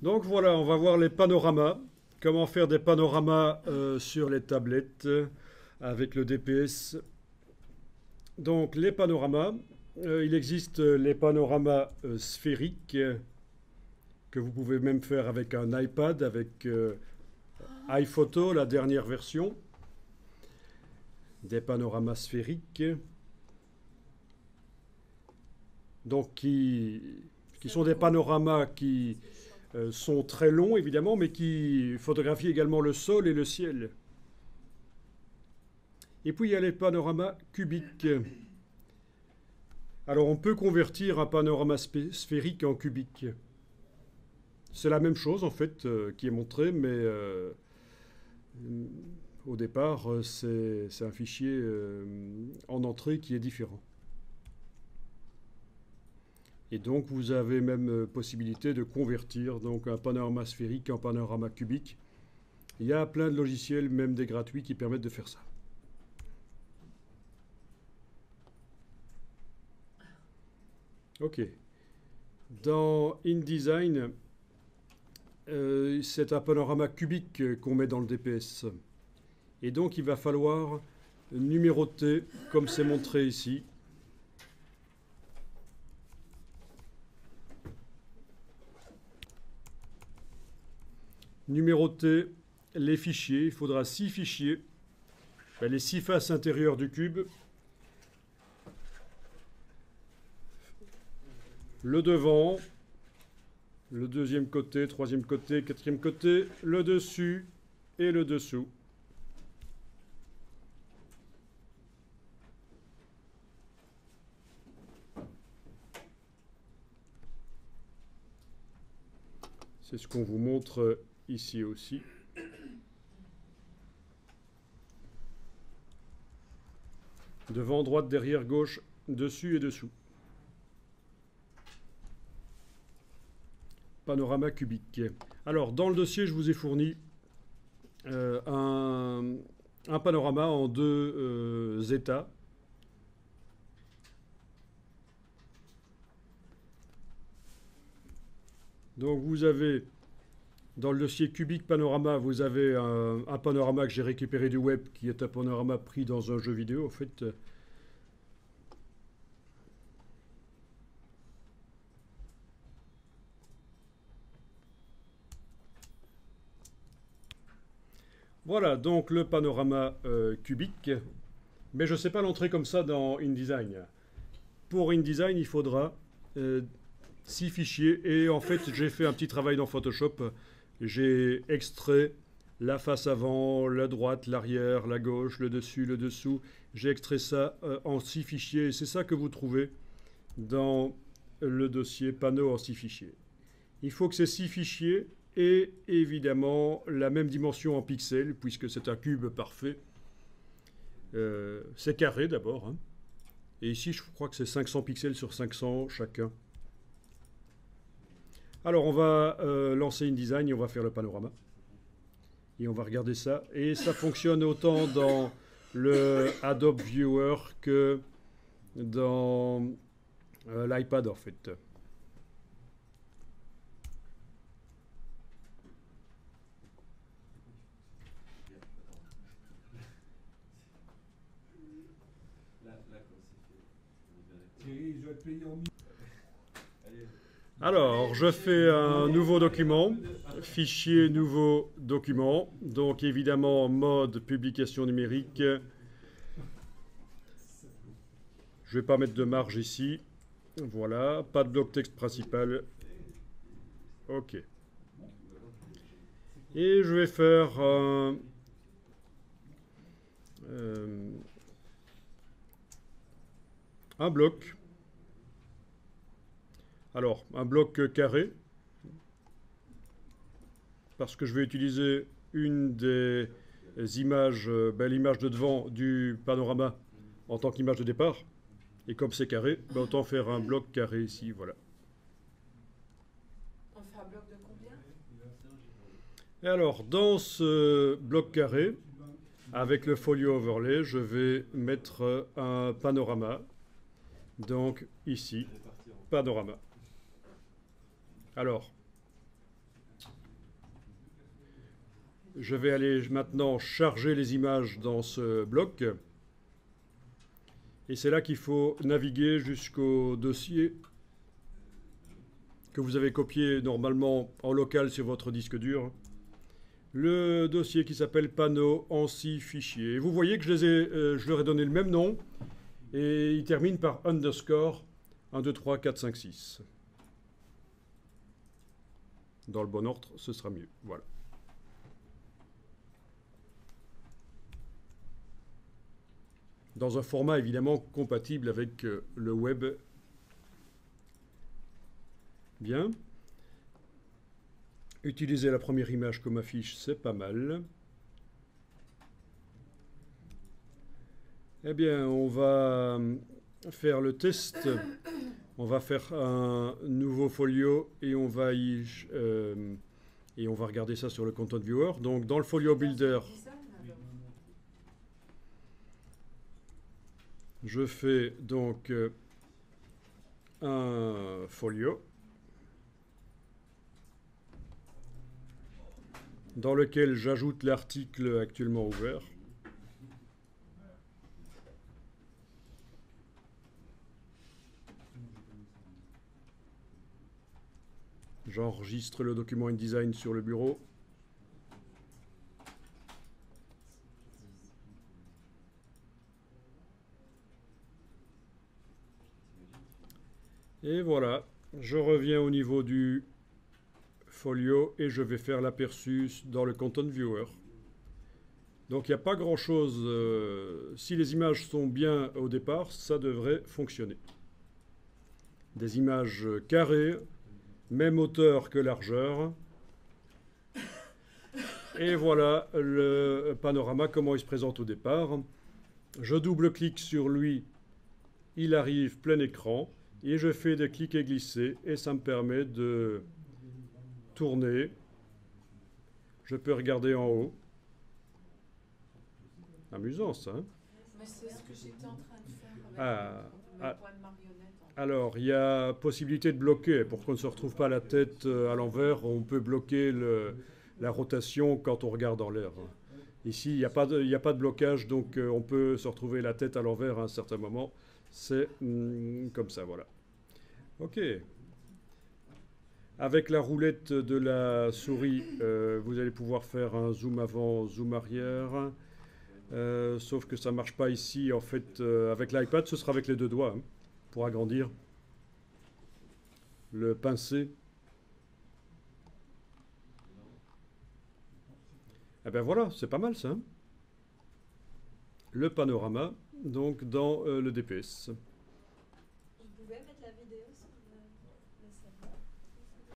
Donc voilà, on va voir les panoramas. Comment faire des panoramas sur les tablettes avec le DPS. Donc les panoramas, il existe les panoramas sphériques que vous pouvez même faire avec un iPad, avec iPhoto, la dernière version. Des panoramas sphériques. Donc qui sont des panoramas qui sont très longs évidemment, mais qui photographient également le sol et le ciel. Et puis il y a les panoramas cubiques. Alors on peut convertir un panorama sphérique en cubique. C'est la même chose en fait qui est montrée, mais au départ c'est un fichier en entrée qui est différent. Et donc vous avez même possibilité de convertir donc un panorama sphérique en panorama cubique. Il y a plein de logiciels, même des gratuits, qui permettent de faire ça. Ok. Dans InDesign, c'est un panorama cubique qu'on met dans le DPS. Et donc il va falloir numéroter, comme c'est montré ici. Numéroter les fichiers. Il faudra 6 fichiers. Les 6 faces intérieures du cube. Le devant, le deuxième côté, troisième côté, quatrième côté, le dessus et le dessous. C'est ce qu'on vous montre ici aussi. Devant, droite, derrière, gauche, dessus et dessous. Panorama cubique. Alors, dans le dossier, je vous ai fourni un panorama en deux états. Donc, vous avez, dans le dossier cubique panorama, vous avez un panorama que j'ai récupéré du web, qui est un panorama pris dans un jeu vidéo, en fait. Voilà, donc le panorama cubique. Mais je ne sais pas l'entrer comme ça dans InDesign. Pour InDesign, il faudra 6 fichiers. Et en fait, j'ai fait un petit travail dans Photoshop. J'ai extrait la face avant, la droite, l'arrière, la gauche, le dessus, le dessous. J'ai extrait ça en 6 fichiers. Et c'est ça que vous trouvez dans le dossier panneau en 6 fichiers. Il faut que ces 6 fichiers aient évidemment la même dimension en pixels, puisque c'est un cube parfait. C'est carré d'abord. Hein. Et ici, je crois que c'est 500 pixels sur 500 chacun. Alors, on va lancer InDesign et on va faire le panorama. Et on va regarder ça. Et ça fonctionne autant dans le Adobe Viewer que dans l'iPad, en fait. Alors, je fais un nouveau document, fichier nouveau document, donc évidemment mode publication numérique. Je ne vais pas mettre de marge ici. Voilà, pas de bloc texte principal. Ok. Et je vais faire un bloc. Alors, un bloc carré, parce que je vais utiliser une des images, l'image de devant du panorama en tant qu'image de départ. Et comme c'est carré, autant faire un bloc carré ici, voilà. On fait un bloc de combien? Et alors, dans ce bloc carré, avec le folio overlay, je vais mettre un panorama. Donc, ici, panorama. Alors, Je vais aller maintenant charger les images dans ce bloc. Et c'est là qu'il faut naviguer jusqu'au dossier que vous avez copié normalement en local sur votre disque dur. Le dossier qui s'appelle panneau en 6 fichiers. Et vous voyez que je leur ai donné le même nom. Et il termine par underscore 1, 2, 3, 4, 5, 6. Dans le bon ordre, ce sera mieux. Voilà. Dans un format évidemment compatible avec le web. Bien. Utiliser la première image comme affiche, c'est pas mal. Eh bien, on va faire le test. On va faire un nouveau folio et on va regarder ça sur le Content Viewer. Donc, dans le folio builder, je fais donc un folio dans lequel j'ajoute l'article actuellement ouvert. J'enregistre le document InDesign sur le bureau. Et voilà, je reviens au niveau du folio et je vais faire l'aperçu dans le Content Viewer. Donc il n'y a pas grand chose, si les images sont bien au départ, ça devrait fonctionner. Des images carrées, même hauteur que largeur. Et voilà le panorama, comment il se présente au départ. Je double-clique sur lui, il arrive plein écran. Et je fais des clics et glisser et ça me permet de tourner. Je peux regarder en haut. Amusant ça. Hein? Mais c'est ce que j'étais en train de faire avec le point de marionnette. Alors, il y a possibilité de bloquer. Pour qu'on ne se retrouve pas la tête à l'envers, on peut bloquer la rotation quand on regarde en l'air. Ici, il n'y a pas de blocage, donc on peut se retrouver la tête à l'envers à un certain moment. C'est comme ça, voilà. OK. Avec la roulette de la souris, vous allez pouvoir faire un zoom avant, zoom arrière. Sauf que ça ne marche pas ici. En fait, avec l'iPad, ce sera avec les deux doigts, hein, pour agrandir. Le pincé. Eh bien voilà, c'est pas mal ça. Hein. Le panorama, donc dans le DPS. Vous pouvez mettre la vidéo sur le serveur?